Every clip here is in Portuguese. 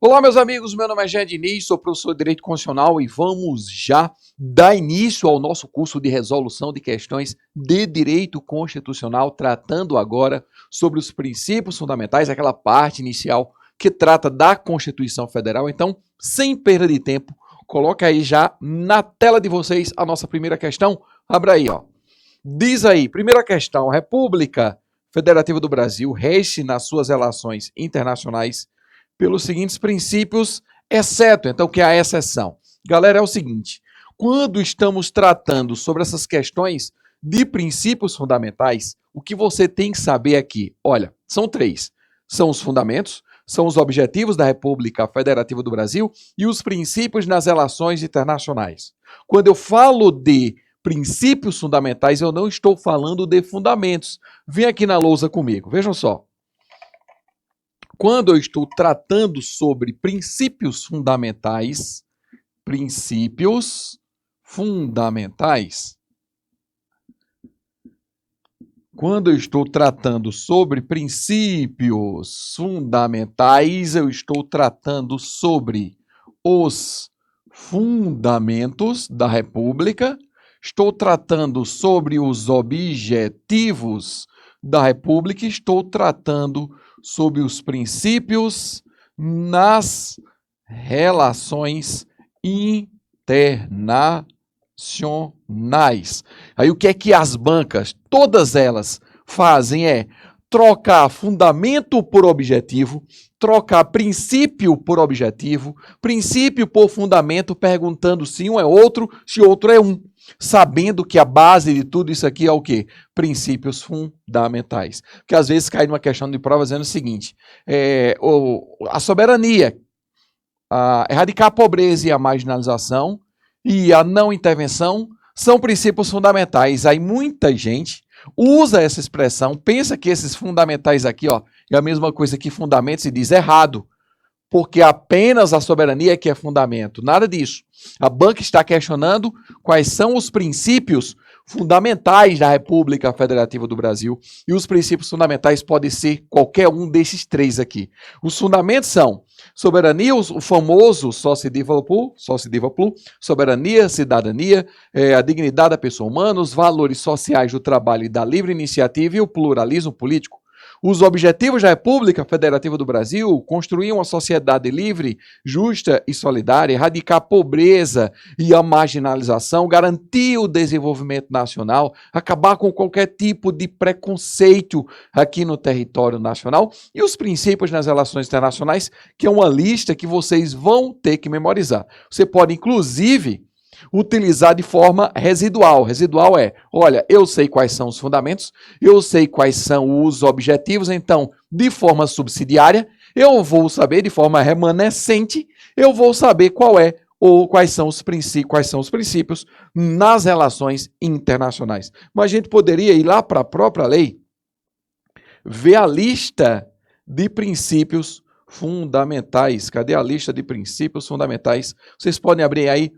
Olá, meus amigos, meu nome é Jean Diniz, sou professor de Direito Constitucional e vamos já dar início ao nosso curso de resolução de questões de Direito Constitucional, tratando agora sobre os princípios fundamentais, aquela parte inicial que trata da Constituição Federal. Então, sem perda de tempo, coloca aí já na tela de vocês a nossa primeira questão. Abra aí, ó. Diz aí, primeira questão, República Federativa do Brasil rege nas suas relações internacionais pelos seguintes princípios, exceto, então, que é a exceção. Galera, é o seguinte, quando estamos tratando sobre essas questões de princípios fundamentais, o que você tem que saber aqui, olha, são três. São os fundamentos, são os objetivos da República Federativa do Brasil e os princípios nas relações internacionais. Quando eu falo de princípios fundamentais, eu não estou falando de fundamentos. Vem aqui na lousa comigo, vejam só. Quando eu estou tratando sobre princípios fundamentais, quando eu estou tratando sobre princípios fundamentais, eu estou tratando sobre os fundamentos da República, estou tratando sobre os objetivos da República, estou tratando sobre os princípios nas relações internacionais. Aí o que é que as bancas, todas elas, fazem é trocar fundamento por objetivo, trocar princípio por objetivo, princípio por fundamento, perguntando se um é outro, se outro é um. Sabendo que a base de tudo isso aqui é o quê? Princípios fundamentais. Porque às vezes cai numa questão de prova dizendo o seguinte, a soberania, erradicar a pobreza e a marginalização e a não intervenção são princípios fundamentais. Aí muita gente usa essa expressão, pensa que esses fundamentais aqui, ó, é a mesma coisa que fundamentos e diz errado. Porque apenas a soberania é que é fundamento. Nada disso. A banca está questionando quais são os princípios fundamentais da República Federativa do Brasil e os princípios fundamentais podem ser qualquer um desses três aqui. Os fundamentos são soberania, o famoso socio diva plu, soberania, cidadania, a dignidade da pessoa humana, os valores sociais do trabalho e da livre iniciativa e o pluralismo político. Os objetivos da República Federativa do Brasil, construir uma sociedade livre, justa e solidária, erradicar a pobreza e a marginalização, garantir o desenvolvimento nacional, acabar com qualquer tipo de preconceito aqui no território nacional e os princípios nas relações internacionais, que é uma lista que vocês vão ter que memorizar. Você pode, inclusive, utilizar de forma residual. Residual é, olha, eu sei quais são os fundamentos, eu sei quais são os objetivos, então, de forma subsidiária, eu vou saber, de forma remanescente, eu vou saber qual é ou quais são os princípios nas relações internacionais. Mas a gente poderia ir lá para a própria lei, ver a lista de princípios fundamentais. Cadê a lista de princípios fundamentais? Vocês podem abrir aí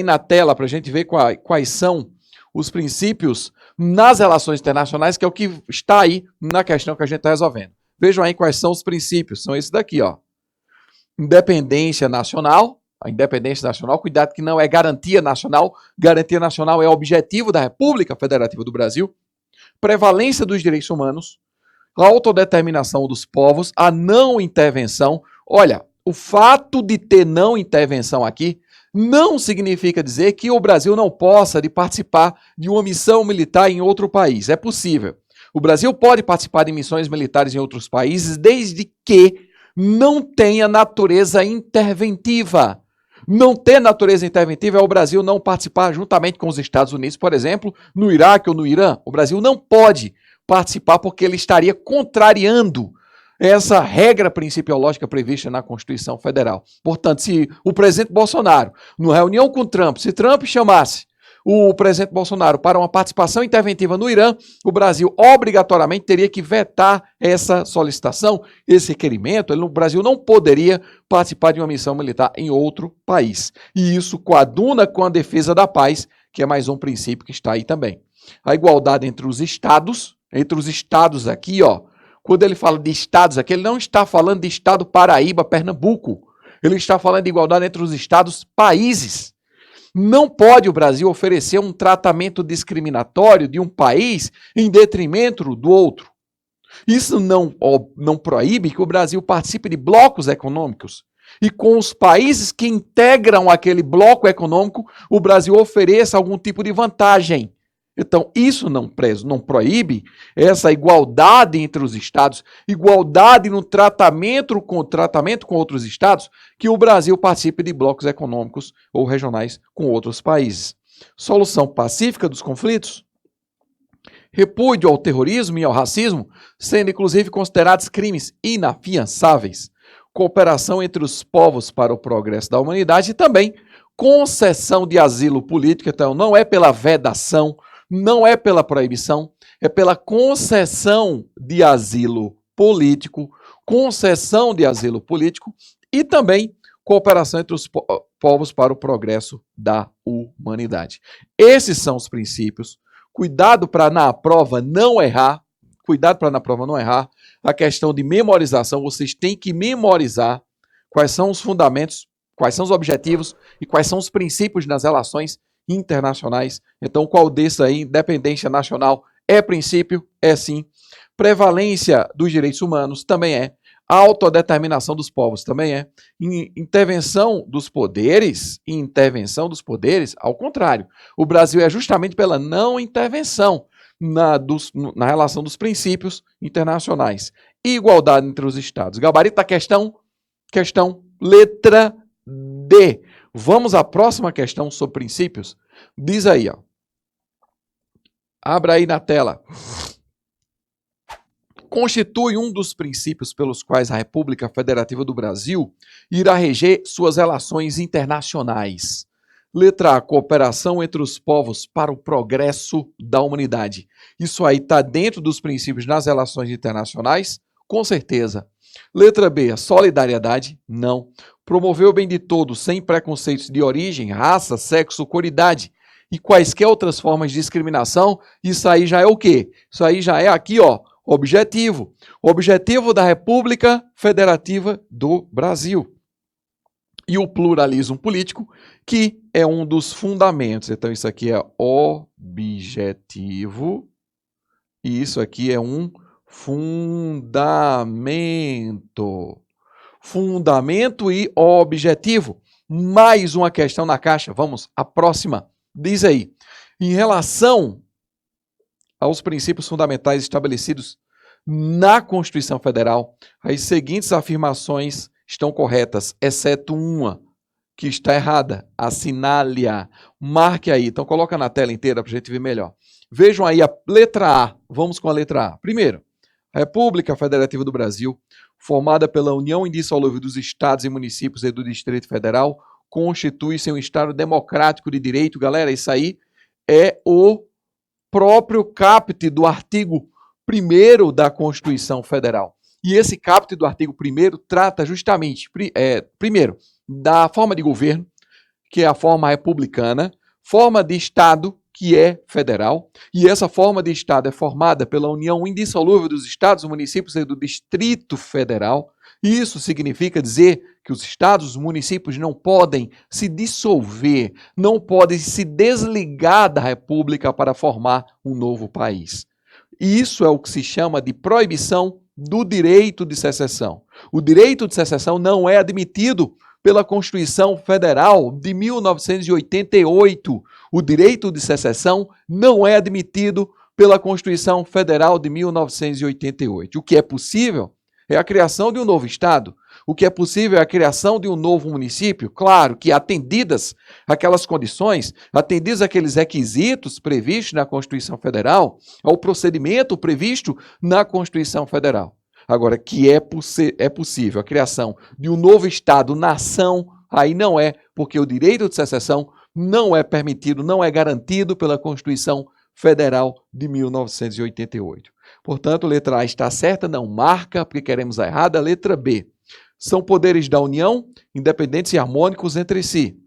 na tela para a gente ver quais são os princípios nas relações internacionais, que é o que está aí na questão que a gente está resolvendo. Vejam aí quais são os princípios. São esses daqui, ó. Independência nacional. A independência nacional, cuidado que não é garantia nacional. Garantia nacional é objetivo da República Federativa do Brasil. Prevalência dos direitos humanos. A autodeterminação dos povos. A não intervenção. Olha, o fato de ter não intervenção aqui não significa dizer que o Brasil não possa participar de uma missão militar em outro país. É possível. O Brasil pode participar de missões militares em outros países desde que não tenha natureza interventiva. Não ter natureza interventiva é o Brasil não participar juntamente com os Estados Unidos, por exemplo, no Iraque ou no Irã. O Brasil não pode participar porque ele estaria contrariando essa regra principiológica prevista na Constituição Federal. Portanto, se o presidente Bolsonaro, numa reunião com Trump, se Trump chamasse o presidente Bolsonaro para uma participação interventiva no Irã, o Brasil obrigatoriamente teria que vetar essa solicitação, esse requerimento. O Brasil não poderia participar de uma missão militar em outro país. E isso coaduna com a defesa da paz, que é mais um princípio que está aí também. A igualdade entre os estados aqui, ó, Quando ele fala de estados aqui, ele não está falando de estado Paraíba, Pernambuco. Ele está falando de igualdade entre os estados, países. Não pode o Brasil oferecer um tratamento discriminatório de um país em detrimento do outro. Isso não proíbe que o Brasil participe de blocos econômicos. E com os países que integram aquele bloco econômico, o Brasil ofereça algum tipo de vantagem. Então, isso não proíbe essa igualdade entre os estados, igualdade no tratamento com outros estados, que o Brasil participe de blocos econômicos ou regionais com outros países. Solução pacífica dos conflitos. Repúdio ao terrorismo e ao racismo, sendo inclusive considerados crimes inafiançáveis. Cooperação entre os povos para o progresso da humanidade e também concessão de asilo político. Então, não é pela vedação, não é pela proibição, é pela concessão de asilo político, e também cooperação entre os povos para o progresso da humanidade. Esses são os princípios. Cuidado para na prova não errar. A questão de memorização, vocês têm que memorizar quais são os fundamentos, quais são os objetivos e quais são os princípios nas relações internacionais. Então, qual desses aí, independência nacional, é princípio? É sim. Prevalência dos direitos humanos também é. Autodeterminação dos povos também é. Intervenção dos poderes, ao contrário. O Brasil é justamente pela não intervenção na relação dos princípios internacionais. Igualdade entre os estados. Gabarito da questão letra D. Vamos à próxima questão sobre princípios. Diz aí, ó. Abra aí na tela. Constitui um dos princípios pelos quais a República Federativa do Brasil irá reger suas relações internacionais. Letra A, cooperação entre os povos para o progresso da humanidade. Isso aí está dentro dos princípios nas relações internacionais? Com certeza. Letra B, solidariedade? Não. Promover o bem de todos sem preconceitos de origem, raça, sexo, cor, idade e quaisquer outras formas de discriminação? Isso aí já é o quê? Isso aí já é aqui, ó, objetivo. Objetivo da República Federativa do Brasil. E o pluralismo político, que é um dos fundamentos. Então, isso aqui é objetivo e isso aqui é um fundamento. Fundamento e objetivo. Mais uma questão na caixa. Vamos, a próxima. Diz aí. Em relação aos princípios fundamentais estabelecidos na Constituição Federal, as seguintes afirmações estão corretas, exceto uma que está errada. Assinale-a. Marque aí. Então, coloca na tela inteira para a gente ver melhor. Vejam aí a letra A. Vamos com a letra A. Primeiro, a República Federativa do Brasil, formada pela união indissolúvel dos estados e municípios e do Distrito Federal, constitui-se um Estado democrático de direito. Galera, isso aí é o próprio caput do artigo 1º da Constituição Federal. E esse caput do artigo 1º trata justamente, primeiro, da forma de governo, que é a forma republicana, forma de Estado, que é federal, e essa forma de Estado é formada pela união indissolúvel dos estados, municípios e do Distrito Federal. Isso significa dizer que os estados, os municípios não podem se dissolver, não podem se desligar da República para formar um novo país. E isso é o que se chama de proibição do direito de secessão. O direito de secessão não é admitido pela Constituição Federal de 1988. O direito de secessão não é admitido pela Constituição Federal de 1988. O que é possível é a criação de um novo Estado. O que é possível é a criação de um novo município. Claro que atendidas aquelas condições, atendidos aqueles requisitos previstos na Constituição Federal, ao procedimento previsto na Constituição Federal. Agora, que é possível a criação de um novo Estado-nação, aí não é, porque o direito de secessão não é permitido, não é garantido pela Constituição Federal de 1988. Portanto, letra A está certa, não marca, porque queremos a errada. Letra B. São poderes da União, independentes e harmônicos entre si.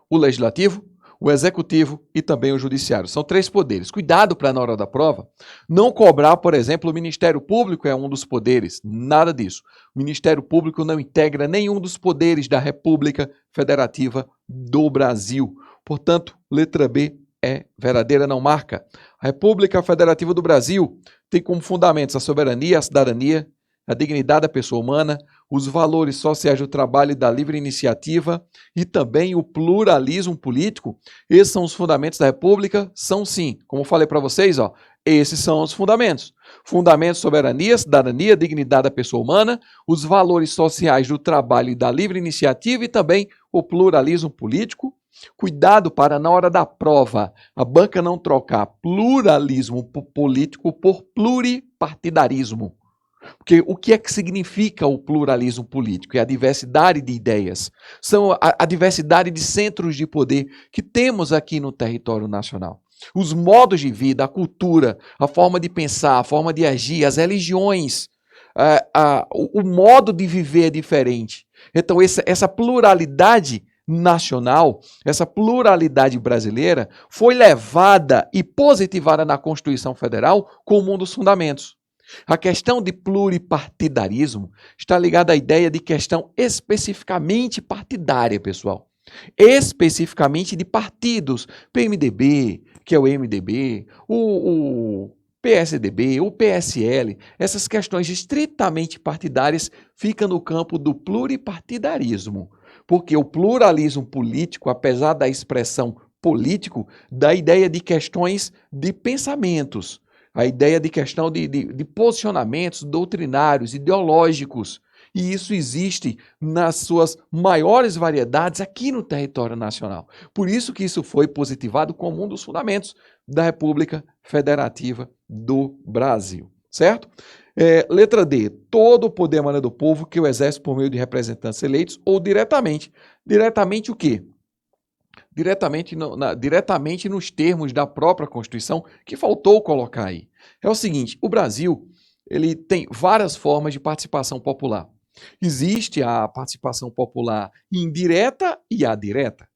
O Legislativo, o executivo e também o judiciário. São 3 poderes. Cuidado para, na hora da prova, não cobrar, por exemplo, o Ministério Público é um dos poderes. Nada disso. O Ministério Público não integra nenhum dos poderes da República Federativa do Brasil. Portanto, letra B é verdadeira, não marca. A República Federativa do Brasil tem como fundamentos a soberania, a cidadania, a dignidade da pessoa humana, os valores sociais do trabalho e da livre iniciativa e também o pluralismo político. Esses são os fundamentos da República? São sim. Como eu falei para vocês, esses são os fundamentos. Fundamentos: soberania, cidadania, dignidade da pessoa humana, os valores sociais do trabalho e da livre iniciativa e também o pluralismo político. Cuidado para, na hora da prova, a banca não trocar pluralismo político por pluripartidarismo. Porque o que é que significa o pluralismo político? É a diversidade de ideias, são a diversidade de centros de poder que temos aqui no território nacional. Os modos de vida, a cultura, a forma de pensar, a forma de agir, as religiões, o modo de viver é diferente. Então, essa pluralidade nacional, essa pluralidade brasileira, foi levada e positivada na Constituição Federal como um dos fundamentos. A questão de pluripartidarismo está ligada à ideia de questão especificamente partidária, pessoal. Especificamente de partidos, PMDB, que é o MDB, o PSDB, o PSL, essas questões estritamente partidárias ficam no campo do pluripartidarismo, porque o pluralismo político, apesar da expressão político, dá a ideia de questões de pensamentos, a ideia de questão de posicionamentos doutrinários, ideológicos. E isso existe nas suas maiores variedades aqui no território nacional. Por isso que isso foi positivado como um dos fundamentos da República Federativa do Brasil. Certo? Letra D. Todo o poder emana do povo que o exerce por meio de representantes eleitos ou diretamente. Diretamente o quê? Diretamente nos termos da própria Constituição, que faltou colocar aí. É o seguinte, o Brasil ele tem várias formas de participação popular. Existe a participação popular indireta e a direta.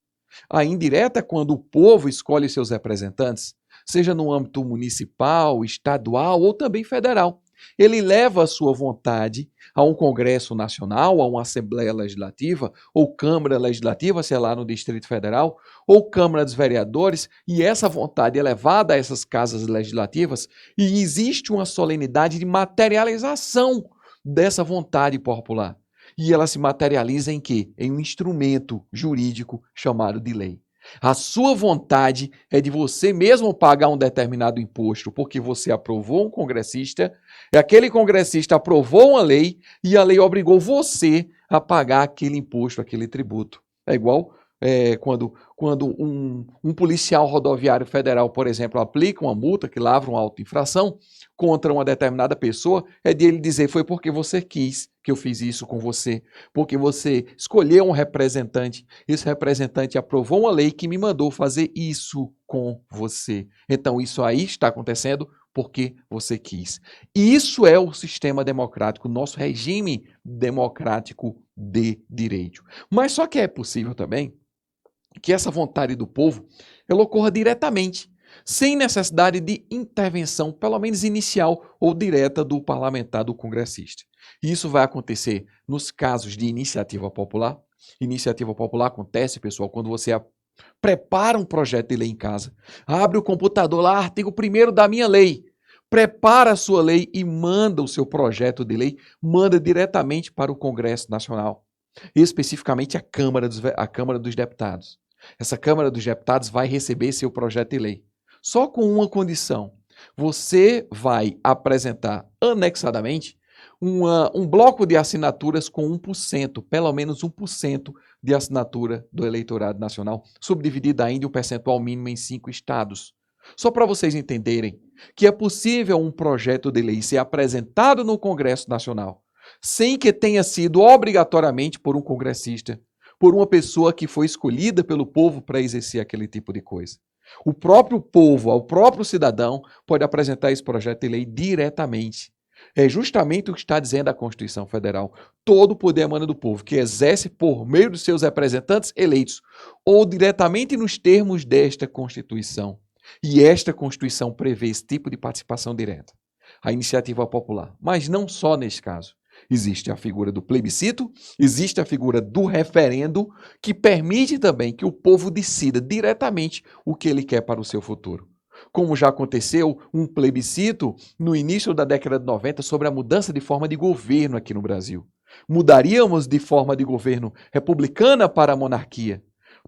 A indireta é quando o povo escolhe seus representantes, seja no âmbito municipal, estadual ou também federal. Ele leva a sua vontade a um Congresso Nacional, a uma Assembleia Legislativa, ou Câmara Legislativa, sei lá, no Distrito Federal, ou Câmara dos Vereadores, e essa vontade é levada a essas casas legislativas e existe uma solenidade de materialização dessa vontade popular. E ela se materializa em quê? Em um instrumento jurídico chamado de lei. A sua vontade é de você mesmo pagar um determinado imposto porque você aprovou um congressista, e aquele congressista aprovou uma lei e a lei obrigou você a pagar aquele imposto, aquele tributo. É igual quando um policial rodoviário federal, por exemplo, aplica uma multa, que lavra uma auto-infração contra uma determinada pessoa, é de ele dizer, foi porque você quis que eu fiz isso com você, porque você escolheu um representante, esse representante aprovou uma lei que me mandou fazer isso com você. Então isso aí está acontecendo porque você quis. Isso é o sistema democrático, o nosso regime democrático de direito. Mas só que é possível também que essa vontade do povo ela ocorra diretamente, sem necessidade de intervenção, pelo menos inicial ou direta do parlamentar, do congressista. Isso vai acontecer nos casos de iniciativa popular. Iniciativa popular acontece, pessoal, quando você prepara um projeto de lei em casa, abre o computador lá, artigo 1º da minha lei, prepara a sua lei e manda o seu projeto de lei, manda diretamente para o Congresso Nacional, especificamente a Câmara dos Deputados. Essa Câmara dos Deputados vai receber seu projeto de lei. Só com uma condição. Você vai apresentar anexadamente um bloco de assinaturas com 1%, pelo menos 1% de assinatura do eleitorado nacional, subdividida ainda em um percentual mínimo em 5 estados. Só para vocês entenderem que é possível um projeto de lei ser apresentado no Congresso Nacional sem que tenha sido obrigatoriamente por um congressista, por uma pessoa que foi escolhida pelo povo para exercer aquele tipo de coisa. O próprio povo, o próprio cidadão, pode apresentar esse projeto de lei diretamente. É justamente o que está dizendo a Constituição Federal. Todo o poder emana do povo, que exerce por meio dos seus representantes eleitos, ou diretamente nos termos desta Constituição. E esta Constituição prevê esse tipo de participação direta, a iniciativa popular. Mas não só nesse caso. Existe a figura do plebiscito, existe a figura do referendo, que permite também que o povo decida diretamente o que ele quer para o seu futuro. Como já aconteceu um plebiscito no início da década de 90 sobre a mudança de forma de governo aqui no Brasil. Mudaríamos de forma de governo republicana para a monarquia.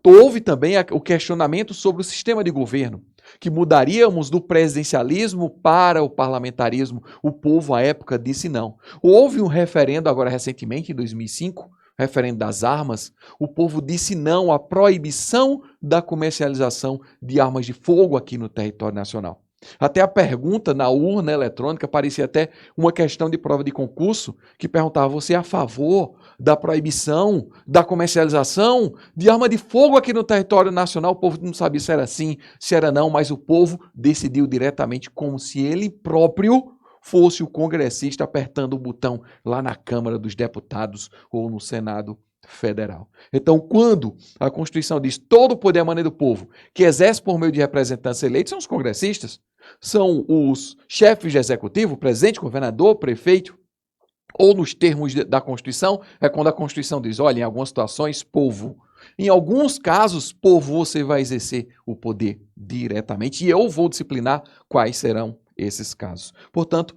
Houve também o questionamento sobre o sistema de governo, que mudaríamos do presidencialismo para o parlamentarismo. O povo, à época, disse não. Houve um referendo agora recentemente, em 2005, referendo das armas. O povo disse não à proibição da comercialização de armas de fogo aqui no território nacional. Até a pergunta na urna eletrônica parecia até uma questão de prova de concurso, que perguntava: você é a favor da proibição, da comercialização de arma de fogo aqui no território nacional? O povo não sabia se era sim, se era não, mas o povo decidiu diretamente, como se ele próprio fosse o congressista apertando o botão lá na Câmara dos Deputados ou no Senado Federal. Então, quando a Constituição diz todo o poder emana do povo, que exerce por meio de representantes eleitos, são os congressistas, são os chefes de executivo, presidente, governador, prefeito, ou nos termos da Constituição, é quando a Constituição diz: olha, em algumas situações, povo. Em alguns casos, povo, você vai exercer o poder diretamente, e eu vou disciplinar quais serão esses casos. Portanto,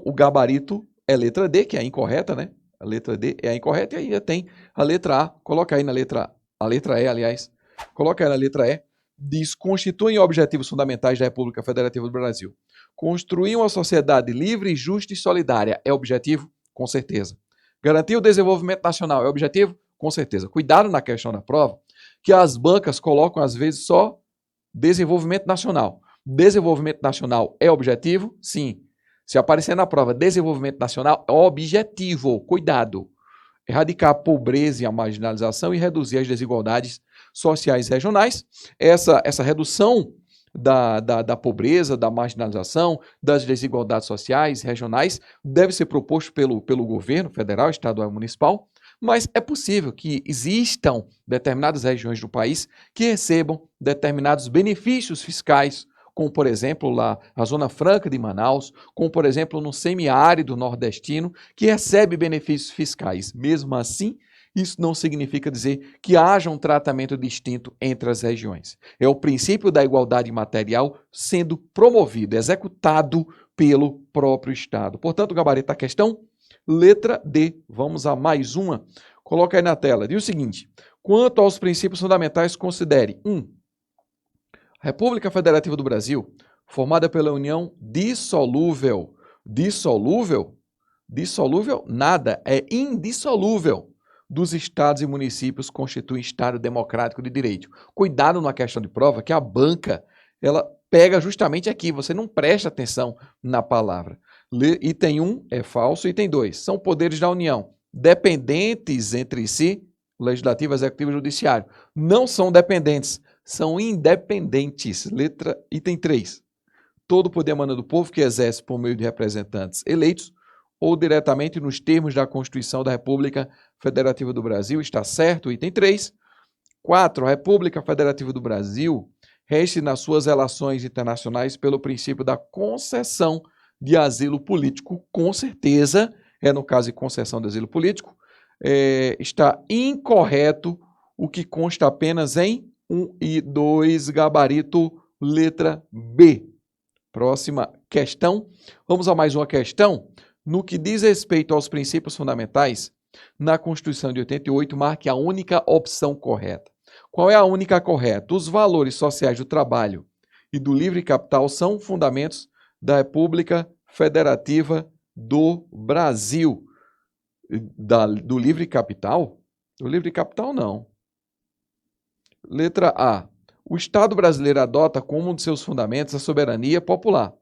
o gabarito é letra D, que é a incorreta, né? A letra D é a incorreta, e aí tem a letra A. Coloca aí na letra E, aliás. Coloca aí na letra E. Diz: constituem objetivos fundamentais da República Federativa do Brasil. Construir uma sociedade livre, justa e solidária é objetivo? Com certeza. Garantir o desenvolvimento nacional é objetivo? Com certeza. Cuidado na questão da prova, que as bancas colocam às vezes só desenvolvimento nacional. Desenvolvimento nacional é objetivo? Sim. Se aparecer na prova desenvolvimento nacional, é objetivo. Cuidado. Erradicar a pobreza e a marginalização e reduzir as desigualdades sociais e regionais. Essa redução da pobreza, da marginalização, das desigualdades sociais e regionais deve ser proposto pelo governo federal, estadual e municipal, mas é possível que existam determinadas regiões do país que recebam determinados benefícios fiscais, como, por exemplo, lá a Zona Franca de Manaus, como, por exemplo, no semiárido nordestino, que recebe benefícios fiscais. Mesmo assim, isso não significa dizer que haja um tratamento distinto entre as regiões. É o princípio da igualdade material sendo promovido, executado pelo próprio Estado. Portanto, o gabarito da questão, letra D. Vamos a mais uma. Coloca aí na tela. Diz o seguinte: quanto aos princípios fundamentais, considere 1. A República Federativa do Brasil, formada pela união dissolúvel. Dissolúvel? Dissolúvel? Nada. É indissolúvel. Dos estados e municípios constituem Estado democrático de direito. Cuidado na questão de prova, que a banca, ela pega justamente aqui, você não presta atenção na palavra. Item 1 é falso, item 2, são poderes da União, dependentes entre si, Legislativo, Executivo e Judiciário. Não são dependentes, são independentes. Item 3, todo poder emana do povo que exerce por meio de representantes eleitos ou diretamente nos termos da Constituição da República Federativa do Brasil. Está certo? Item 3. 4. A República Federativa do Brasil rege nas suas relações internacionais pelo princípio da concessão de asilo político. Com certeza, no caso de concessão de asilo político, está incorreto o que consta apenas em 1 e 2, gabarito letra B. Próxima questão. Vamos a mais uma questão. No que diz respeito aos princípios fundamentais, na Constituição de 88, marque a única opção correta. Qual é a única correta? Os valores sociais do trabalho e do livre capital são fundamentos da República Federativa do Brasil. Do livre capital? Do livre capital, não. Letra A. O Estado brasileiro adota como um de seus fundamentos a soberania popular,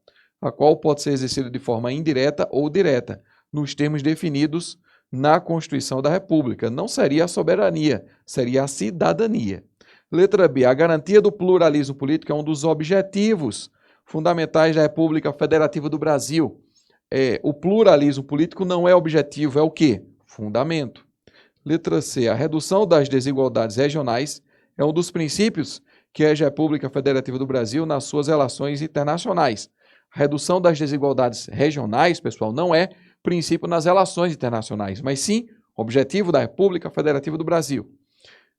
a qual pode ser exercida de forma indireta ou direta, nos termos definidos na Constituição da República. Não seria a soberania, seria a cidadania. Letra B. A garantia do pluralismo político é um dos objetivos fundamentais da República Federativa do Brasil. o pluralismo político não é objetivo, é o quê? Fundamento. Letra C, a redução das desigualdades regionais é um dos princípios que rege a República Federativa do Brasil nas suas relações internacionais. A redução das desigualdades regionais, pessoal, não é princípio nas relações internacionais, mas sim objetivo da República Federativa do Brasil.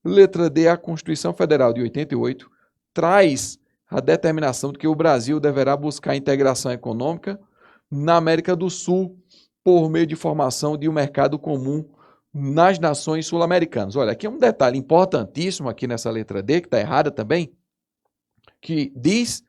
Letra D, a Constituição Federal de 88 traz a determinação de que o Brasil deverá buscar integração econômica na América do Sul por meio de formação de um mercado comum nas nações sul-americanas. Olha, aqui é um detalhe importantíssimo aqui nessa letra D, que está errada também, que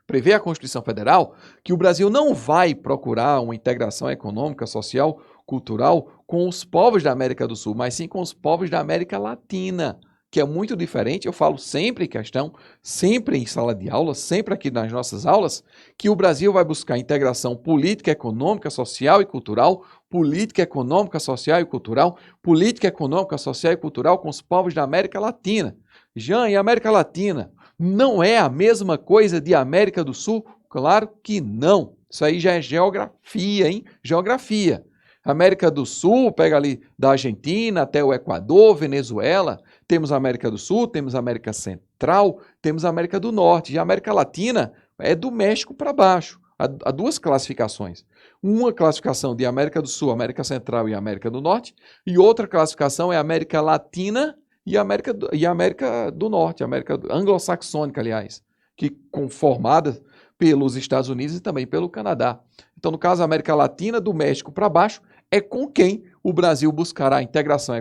prevê a Constituição Federal, que o Brasil não vai procurar uma integração econômica, social, cultural com os povos da América do Sul, mas sim com os povos da América Latina, que é muito diferente. Eu falo sempre em questão, sempre em sala de aula, sempre aqui nas nossas aulas, que o Brasil vai buscar integração política, econômica, social e cultural, política econômica, social e cultural, política econômica, social e cultural com os povos da América Latina. Jean, e América Latina não é a mesma coisa de América do Sul? Claro que não. Isso aí já é geografia, hein? Geografia. América do Sul, pega ali da Argentina até o Equador, Venezuela, temos a América do Sul, temos a América Central, temos a América do Norte. E a América Latina é do México para baixo. Há duas classificações. Uma classificação de América do Sul, América Central e América do Norte, e outra classificação é América Latina e América do Norte, América anglo-saxônica, aliás, que formada pelos Estados Unidos e também pelo Canadá. Então, no caso, a América Latina, do México para baixo, é com quem o Brasil buscará integração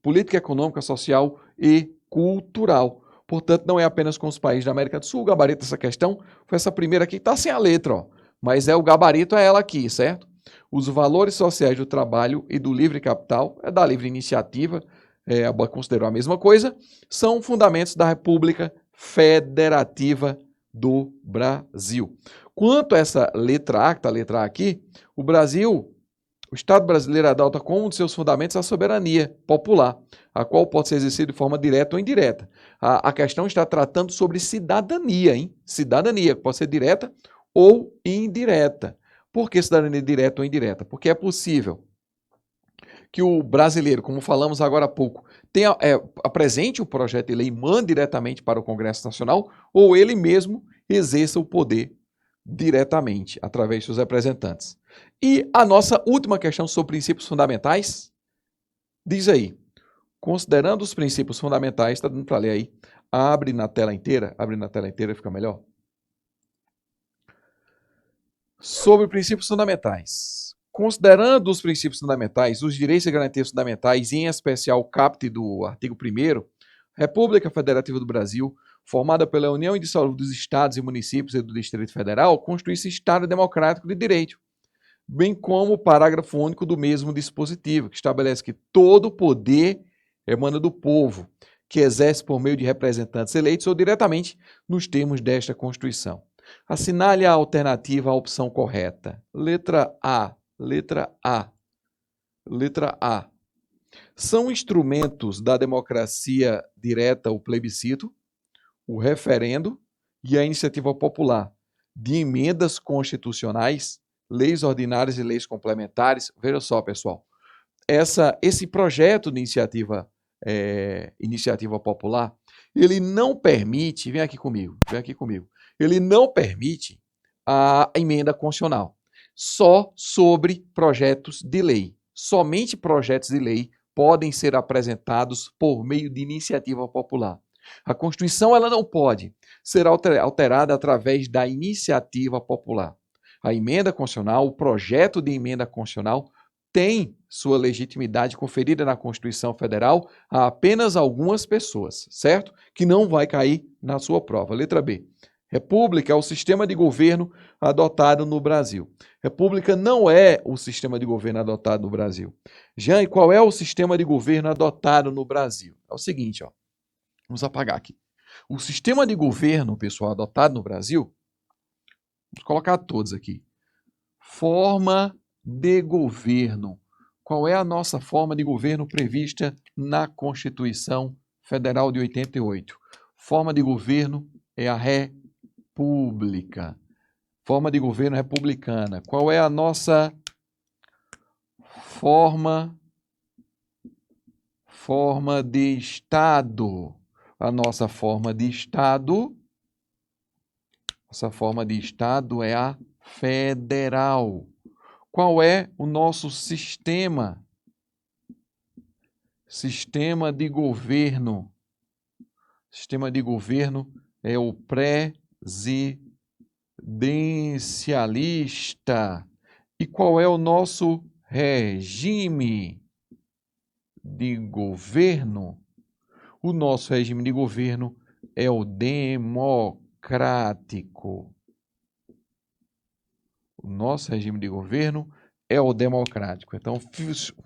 política, econômica, social e cultural. Portanto, não é apenas com os países da América do Sul. O gabarito dessa questão foi essa primeira aqui, que está sem a letra, ó, mas o gabarito é ela aqui, certo? Os valores sociais do trabalho e do livre capital, é da livre iniciativa, a BAN considerou a mesma coisa, são fundamentos da República Federativa do Brasil. Quanto a essa letra A, que está a letra A aqui, o Estado brasileiro adota como um de seus fundamentos a soberania popular, a qual pode ser exercida de forma direta ou indireta. A questão está tratando sobre cidadania, hein? Cidadania, que pode ser direta ou indireta. Por que cidadania direta ou indireta? Porque é possível que o brasileiro, como falamos agora há pouco, apresente o projeto de lei e mande diretamente para o Congresso Nacional, ou ele mesmo exerça o poder diretamente, através de seus representantes. E a nossa última questão sobre princípios fundamentais, diz aí, considerando os princípios fundamentais, está dando para ler aí, abre na tela inteira, fica melhor. Sobre princípios fundamentais. Considerando os princípios fundamentais, os direitos e garantias fundamentais, e em especial o caput do artigo 1º, República Federativa do Brasil, formada pela União Indissolúvel dos Estados e Municípios e do Distrito Federal, constitui-se Estado Democrático de Direito, bem como o parágrafo único do mesmo dispositivo, que estabelece que todo poder emana do povo, que exerce por meio de representantes eleitos ou diretamente nos termos desta Constituição. Assinale a alternativa à opção correta. Letra A. Letra A. Letra A. São instrumentos da democracia direta o plebiscito, o referendo e a iniciativa popular de emendas constitucionais, leis ordinárias e leis complementares. Veja só, pessoal, esse projeto de iniciativa popular, ele não permite, vem aqui comigo, ele não permite a emenda constitucional, só sobre projetos de lei. Somente projetos de lei podem ser apresentados por meio de iniciativa popular. A Constituição ela não pode ser alterada através da iniciativa popular. A emenda constitucional, o projeto de emenda constitucional, tem sua legitimidade conferida na Constituição Federal a apenas algumas pessoas, certo? Que não vai cair na sua prova. Letra B. República é o sistema de governo adotado no Brasil. República não é o sistema de governo adotado no Brasil. Jean, e qual é o sistema de governo adotado no Brasil? É o seguinte, ó. Vamos apagar aqui. O sistema de governo, pessoal, adotado no Brasil, vamos colocar todos aqui. Forma de governo. Qual é a nossa forma de governo prevista na Constituição Federal de 88? Forma de governo é a república. Forma de governo republicana. Qual é a nossa forma de Estado. A nossa forma de Estado, é a federal. Qual é o nosso sistema? Sistema de governo. Sistema de governo é o presidencialista. E qual é o nosso regime de governo? O nosso regime de governo é o democrático. O nosso regime de governo é o democrático. Então,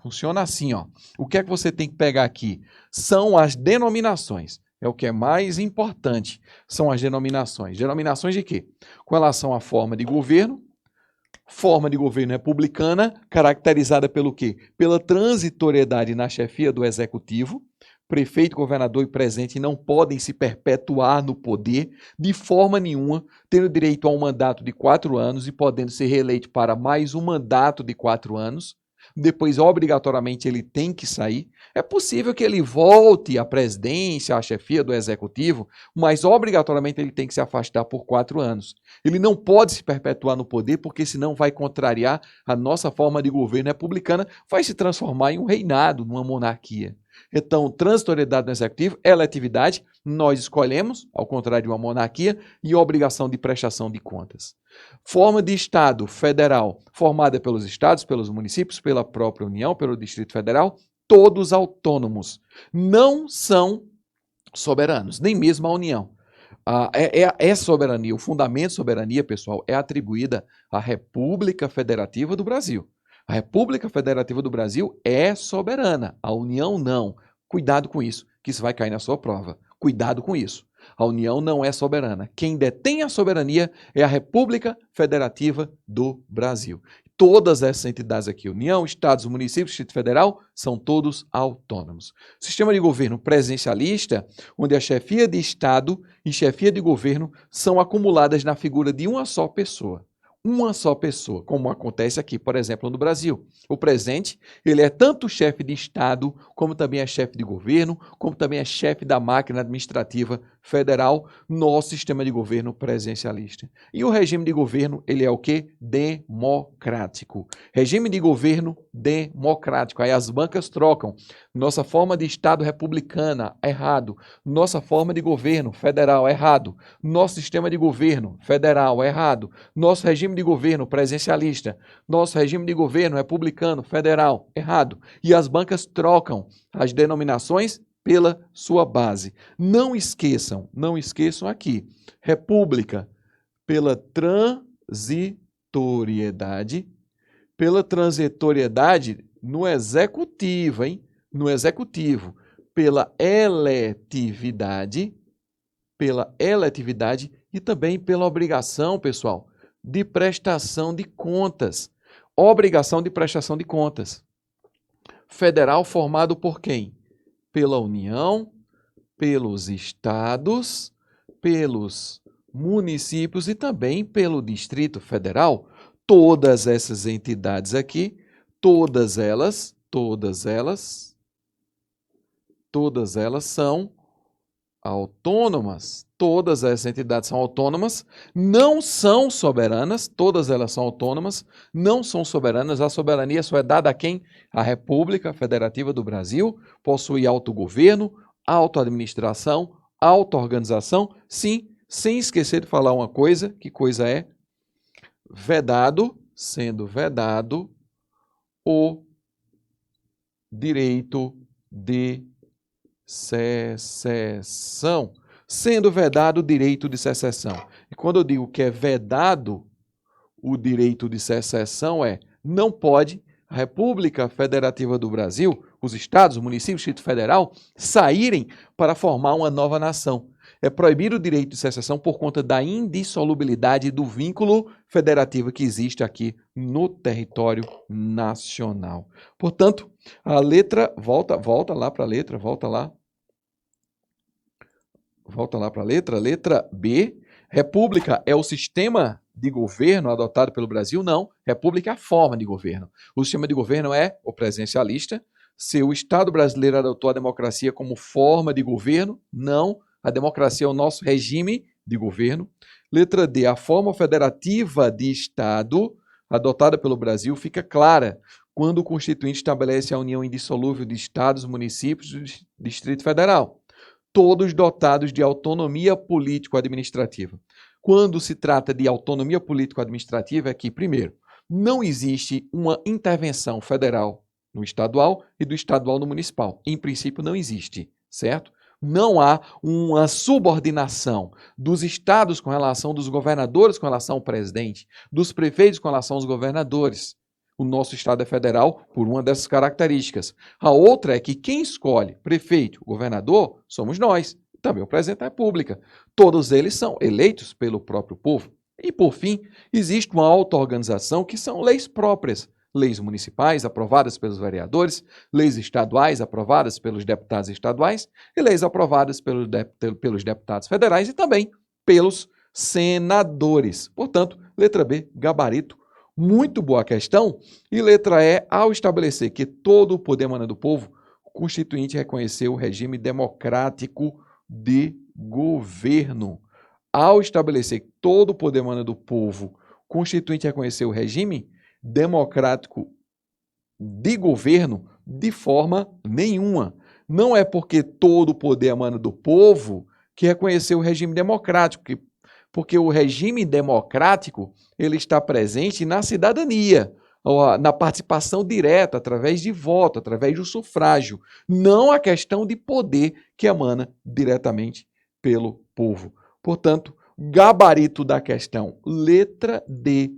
funciona assim, ó. O que é que você tem que pegar aqui? São as denominações. É o que é mais importante. São as denominações. Denominações de quê? Com relação à forma de governo. Forma de governo republicana, caracterizada pelo quê? Pela transitoriedade na chefia do executivo. Prefeito, governador e presidente não podem se perpetuar no poder de forma nenhuma, tendo direito a um mandato de 4 anos e podendo ser reeleito para mais um mandato de 4 anos. Depois, obrigatoriamente, ele tem que sair. É possível que ele volte à presidência, à chefia do executivo, mas obrigatoriamente ele tem que se afastar por 4 anos. Ele não pode se perpetuar no poder, porque senão vai contrariar a nossa forma de governo republicana, vai se transformar em um reinado, numa monarquia. Então, transitoriedade no executivo, eletividade, nós escolhemos, ao contrário de uma monarquia, e obrigação de prestação de contas. Forma de Estado federal, formada pelos estados, pelos municípios, pela própria União, pelo Distrito Federal, todos autônomos. Não são soberanos, nem mesmo a União. É soberania, o fundamento de soberania, pessoal, é atribuída à República Federativa do Brasil. A República Federativa do Brasil é soberana, a União não. Cuidado com isso, que isso vai cair na sua prova. Cuidado com isso. A União não é soberana. Quem detém a soberania é a República Federativa do Brasil. Todas essas entidades aqui, União, Estados, municípios, Distrito Federal, são todos autônomos. Sistema de governo presidencialista, onde a chefia de Estado e chefia de governo são acumuladas na figura de uma só pessoa. Uma só pessoa, como acontece aqui, por exemplo, no Brasil. O presidente, ele é tanto chefe de Estado, como também é chefe de governo, como também é chefe da máquina administrativa federal, nosso sistema de governo presidencialista. E o regime de governo, ele é o quê? Democrático. Regime de governo democrático. Aí as bancas trocam. Nossa forma de Estado republicana, errado. Nossa forma de governo federal, errado. Nosso sistema de governo federal, errado. Nosso regime de governo presidencialista, nosso regime de governo republicano, federal, errado. E as bancas trocam as denominações pela sua base. Não esqueçam aqui, república pela transitoriedade no executivo, hein? No executivo, pela eletividade e também pela obrigação, pessoal, de prestação de contas. Obrigação de prestação de contas. Federal formado por quem? Pela União, pelos estados, pelos municípios e também pelo Distrito Federal. Todas essas entidades aqui, todas elas são autônomas. Todas essas entidades são autônomas, não são soberanas, todas elas são autônomas, não são soberanas. A soberania só é dada a quem? A República Federativa do Brasil possui autogoverno, autoadministração, auto-organização, sim, sem esquecer de falar uma coisa, que coisa é? Vedado, sendo vedado o direito de secessão. Sendo vedado o direito de secessão. E quando eu digo que é vedado o direito de secessão, não pode a República Federativa do Brasil, os estados, o município, o Distrito Federal, saírem para formar uma nova nação. É proibido o direito de secessão por conta da indissolubilidade do vínculo federativo que existe aqui no território nacional. Portanto, a letra, volta lá para a letra, volta lá para a letra B. República é o sistema de governo adotado pelo Brasil? Não. República é a forma de governo. O sistema de governo é o presidencialista. Se o Estado brasileiro adotou a democracia como forma de governo? Não. A democracia é o nosso regime de governo. Letra D, a forma federativa de Estado adotada pelo Brasil fica clara quando o Constituinte estabelece a união indissolúvel de Estados, municípios e do Distrito Federal, todos dotados de autonomia político-administrativa. Quando se trata de autonomia político-administrativa é que, primeiro, não existe uma intervenção federal no estadual e do estadual no municipal. Em princípio, não existe, certo? Não há uma subordinação dos estados com relação dos governadores com relação ao presidente, dos prefeitos com relação aos governadores. O nosso estado é federal por uma dessas características. A outra é que quem escolhe prefeito, governador, somos nós, também o presidente da República. Todos eles são eleitos pelo próprio povo. E, por fim, existe uma auto-organização que são leis próprias. Leis municipais aprovadas pelos vereadores, leis estaduais aprovadas pelos deputados estaduais e leis aprovadas pelos deputados federais e também pelos senadores. Portanto, letra B, gabarito. Muito boa questão. E letra E, ao estabelecer que todo o poder emana do povo, o Constituinte reconheceu o regime democrático de governo. Ao estabelecer que todo o poder emana do povo, o Constituinte reconheceu o regime democrático de governo de forma nenhuma. Não é porque todo o poder emana do povo que reconheceu o regime democrático, porque o regime democrático ele está presente na cidadania, na participação direta, através de voto, através do sufrágio, não a questão de poder que emana diretamente pelo povo. Portanto, gabarito da questão, letra D.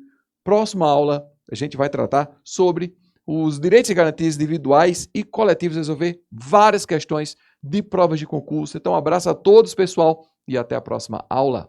Próxima aula, a gente vai tratar sobre os direitos e garantias individuais e coletivos, resolver várias questões de provas de concurso. Então, um abraço a todos, pessoal, e até a próxima aula.